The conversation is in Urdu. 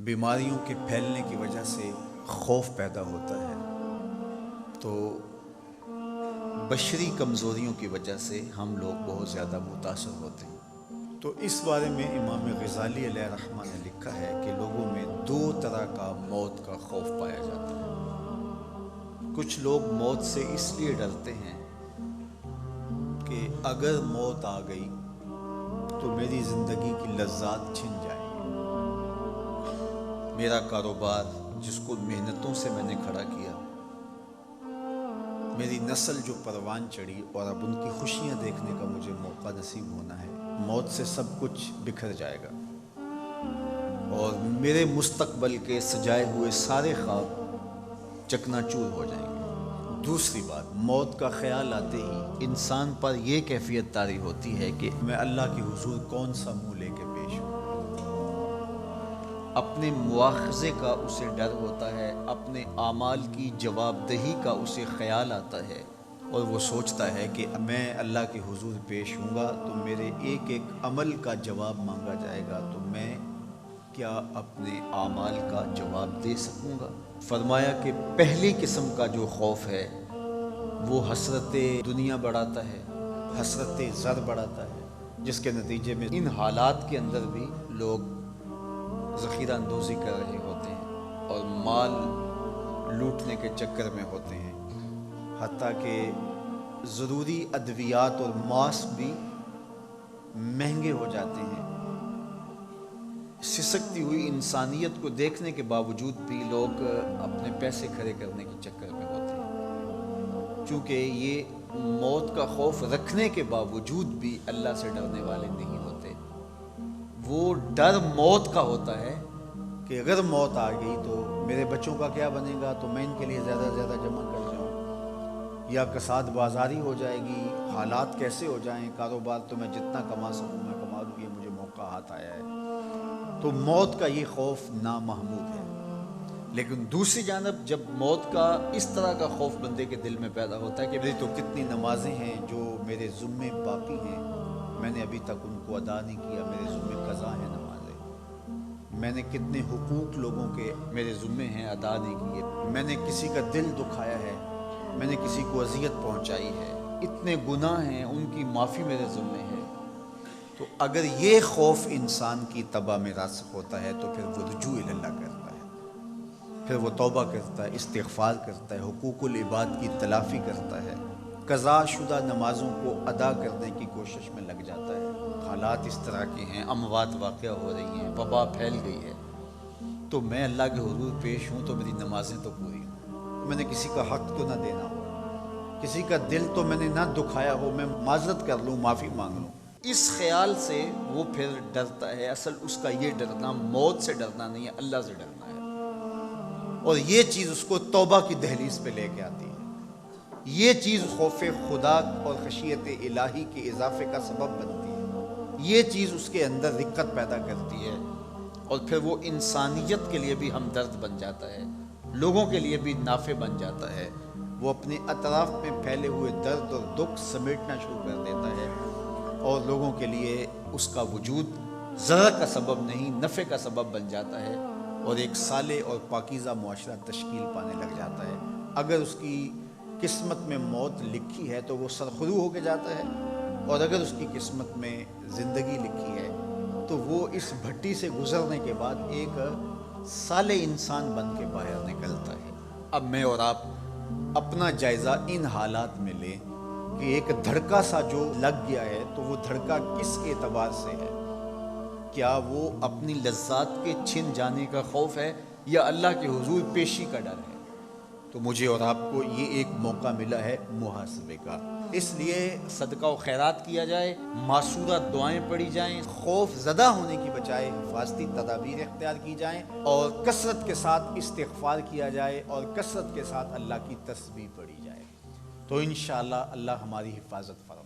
بیماریوں کے پھیلنے کی وجہ سے خوف پیدا ہوتا ہے، تو بشری کمزوریوں کی وجہ سے ہم لوگ بہت زیادہ متاثر ہوتے ہیں۔ تو اس بارے میں امام غزالی علیہ رحمہ نے لکھا ہے کہ لوگوں میں دو طرح کا موت کا خوف پایا جاتا ہے۔ کچھ لوگ موت سے اس لیے ڈرتے ہیں کہ اگر موت آ گئی تو میری زندگی کی لذات چھن جائیں گی، میرا کاروبار جس کو محنتوں سے میں نے کھڑا کیا، میری نسل جو پروان چڑھی اور اب ان کی خوشیاں دیکھنے کا مجھے موقع نصیب ہونا ہے، موت سے سب کچھ بکھر جائے گا اور میرے مستقبل کے سجائے ہوئے سارے خواب چکنا چور ہو جائیں گے۔ دوسری بات، موت کا خیال آتے ہی انسان پر یہ کیفیت طاری ہوتی ہے کہ میں اللہ کے حضور کون سا منہ لے کے پیش ہوں۔ اپنے مواخذے کا اسے ڈر ہوتا ہے، اپنے اعمال کی جواب دہی کا اسے خیال آتا ہے، اور وہ سوچتا ہے کہ میں اللہ کے حضور پیش ہوں گا تو میرے ایک ایک عمل کا جواب مانگا جائے گا، تو میں کیا اپنے اعمال کا جواب دے سکوں گا؟ فرمایا کہ پہلی قسم کا جو خوف ہے وہ حسرت دنیا بڑھاتا ہے، حسرت زر بڑھاتا ہے، جس کے نتیجے میں ان حالات کے اندر بھی لوگ ذخیرہ اندوزی کر رہے ہوتے ہیں اور مال لوٹنے کے چکر میں ہوتے ہیں، حتیٰ کہ ضروری ادویات اور ماسک بھی مہنگے ہو جاتے ہیں۔ سسکتی ہوئی انسانیت کو دیکھنے کے باوجود بھی لوگ اپنے پیسے کھڑے کرنے کے چکر میں ہوتے ہیں، چونکہ یہ موت کا خوف رکھنے کے باوجود بھی اللہ سے ڈرنے والے نہیں ہوتے۔ وہ ڈر موت کا ہوتا ہے کہ اگر موت آ گئی تو میرے بچوں کا کیا بنے گا، تو میں ان کے لیے زیادہ سے زیادہ جمع کر جاؤں، یا کساد بازاری ہو جائے گی، حالات کیسے ہو جائیں، کاروبار تو میں جتنا کما سکوں میں کما لوں، یہ مجھے موقع ہاتھ آیا ہے۔ تو موت کا یہ خوف نامحمود ہے۔ لیکن دوسری جانب جب موت کا اس طرح کا خوف بندے کے دل میں پیدا ہوتا ہے کہ میری تو کتنی نمازیں ہیں جو میرے ذمے باقی ہیں، میں نے ابھی تک ان کو ادا نہیں کیا، میرے ذمے قضا ہے نمازیں، میں نے کتنے حقوق لوگوں کے میرے ذمے ہیں ادا نہیں کیے، میں نے کسی کا دل دکھایا ہے، میں نے کسی کو اذیت پہنچائی ہے، اتنے گناہ ہیں، ان کی معافی میرے ذمے ہے۔ تو اگر یہ خوف انسان کی طبع میں راسخ ہوتا ہے تو پھر وہ رجوع اللہ کرتا ہے، پھر وہ توبہ کرتا ہے، استغفار کرتا ہے، حقوق العباد کی تلافی کرتا ہے، قضا شدہ نمازوں کو ادا کرنے کی کوشش میں لگ جاتا ہے۔ حالات اس طرح کے ہیں، اموات واقع ہو رہی ہیں، وبا پھیل گئی ہے، تو میں اللہ کے حضور پیش ہوں تو میری نمازیں تو پوری ہوں، میں نے کسی کا حق تو نہ دینا ہو، کسی کا دل تو میں نے نہ دکھایا ہو، میں معذرت کر لوں، معافی مانگ لوں۔ اس خیال سے وہ پھر ڈرتا ہے۔ اصل اس کا یہ ڈرنا موت سے ڈرنا نہیں ہے، اللہ سے ڈرنا ہے، اور یہ چیز اس کو توبہ کی دہلیز پہ لے کے آتی ہے۔ یہ چیز خوف خدا اور خشیت الہی کے اضافے کا سبب بنتی ہے، یہ چیز اس کے اندر رقت پیدا کرتی ہے، اور پھر وہ انسانیت کے لیے بھی ہمدرد بن جاتا ہے، لوگوں کے لیے بھی نافع بن جاتا ہے۔ وہ اپنے اطراف میں پھیلے ہوئے درد اور دکھ سمیٹنا شروع کر دیتا ہے، اور لوگوں کے لیے اس کا وجود ضرر کا سبب نہیں، نفع کا سبب بن جاتا ہے، اور ایک صالح اور پاکیزہ معاشرہ تشکیل پانے لگ جاتا ہے۔ اگر اس کی قسمت میں موت لکھی ہے تو وہ سرخرو ہو کے جاتا ہے، اور اگر اس کی قسمت میں زندگی لکھی ہے تو وہ اس بھٹی سے گزرنے کے بعد ایک صالح انسان بن کے باہر نکلتا ہے۔ اب میں اور آپ اپنا جائزہ ان حالات میں لیں کہ ایک دھڑکا سا جو لگ گیا ہے تو وہ دھڑکا کس اعتبار سے ہے؟ کیا وہ اپنی لذات کے چھن جانے کا خوف ہے یا اللہ کے حضور پیشی کا ڈر ہے؟ تو مجھے اور آپ کو یہ ایک موقع ملا ہے محاسبے کا، اس لیے صدقہ و خیرات کیا جائے، معصورہ دعائیں پڑھی جائیں، خوف زدہ ہونے کی بجائے حفاظتی تدابیر اختیار کی جائیں، اور کثرت کے ساتھ استغفار کیا جائے، اور کثرت کے ساتھ اللہ کی تسبیح پڑھی جائے، تو انشاءاللہ اللہ ہماری حفاظت فرمائے۔